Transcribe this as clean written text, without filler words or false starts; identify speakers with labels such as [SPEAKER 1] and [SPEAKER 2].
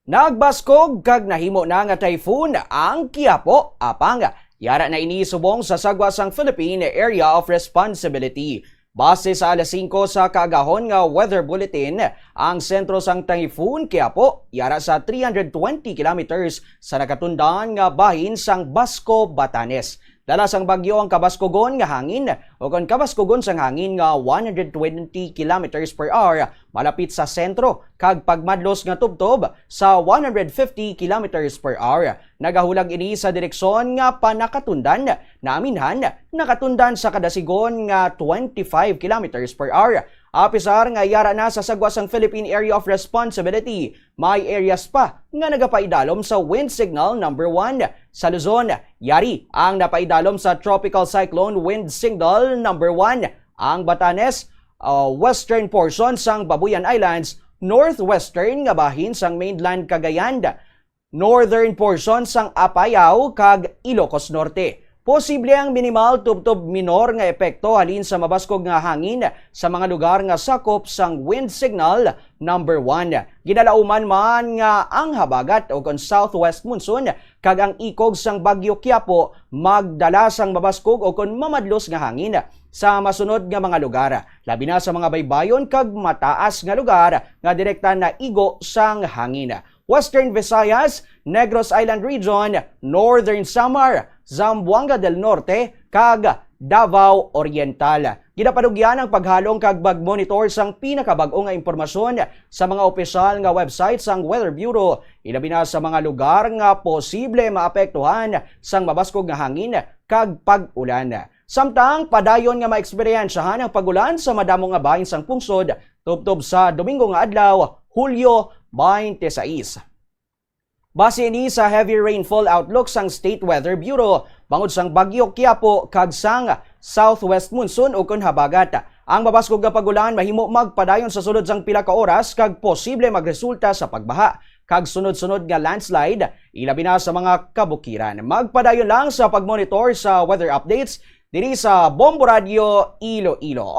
[SPEAKER 1] Nagbaskog kag nahimo na nga typhoon ang Quiapo apang yara na inisubong sa sagwasang Philippine Area of Responsibility. Base sa alas 5 sa kaagahon nga weather bulletin, ang sentro sang typhoon Quiapo yara sa 320 kilometers sa nakatundaan nga bahin sang Basco, Batanes. Dala sang bagyo ang kabaskogon nga hangin o kon kabaskogon sang hangin nga 120 kilometers per hour malapit sa sentro kag pagmadlos nga tubtob sa 150 kilometers per hour. Nagahulag ini sa direksyon nga panakatundan na aminhan nakatundan sa kadasigon nga 25 kilometers per hour. Apisar nga yara na sa sagwasang Philippine Area of Responsibility, may areas pa nga nagapaidalom sa wind signal number 1. Sa Luzon, yari ang napaidalom sa tropical cyclone wind signal number 1. Ang Batanes, western portion sang Babuyan Islands, northwestern nga bahin sang mainland Cagayan, northern portion sang Apayao kag Ilocos Norte. Posible ang minimal tubtob minor nga epekto halin sa mabaskog nga hangin sa mga lugar nga sakop sang wind signal number 1. Ginalauman man nga ang habagat o kon southwest monsoon kag ang ikog sang bagyo Quiapo magdala sang mabaskog o kon mamadlos nga hangin sa masunod nga mga lugar. Labi na sa mga baybayon kag mataas nga lugar nga direkta na igo sang hangin. Western Visayas, Negros Island Region, Northern Samar, Zamboanga del Norte, kag Davao Oriental. Ginapadugyan ang paghalong kag pag-monitor sang pinakabag-o nga impormasyon sa mga opisyal nga website sang Weather Bureau, ilabi na sa mga lugar nga posible maapektuhan sang mabaskog nga hangin kag pag-ulan. Samtang padayon nga maeksperiensyahan ang pag-ulan sa madamo nga bahin sang pungsod tubtob sa Domingo nga adlaw, Hulyo 26. Base ni sa heavy rainfall outlook sang State Weather Bureau, bangod sang bagyo Quiapo kag sang southwest monsoon o kon habagat. Ang mabaskog nga pag-ulan mahimo magpadayon sa sulod sang pila ka oras kag posible magresulta sa pagbaha kag sunod-sunod nga landslide ilabi na sa mga kabukiran. Magpadayon lang sa pagmonitor sa weather updates diri sa Bombo Radio Iloilo.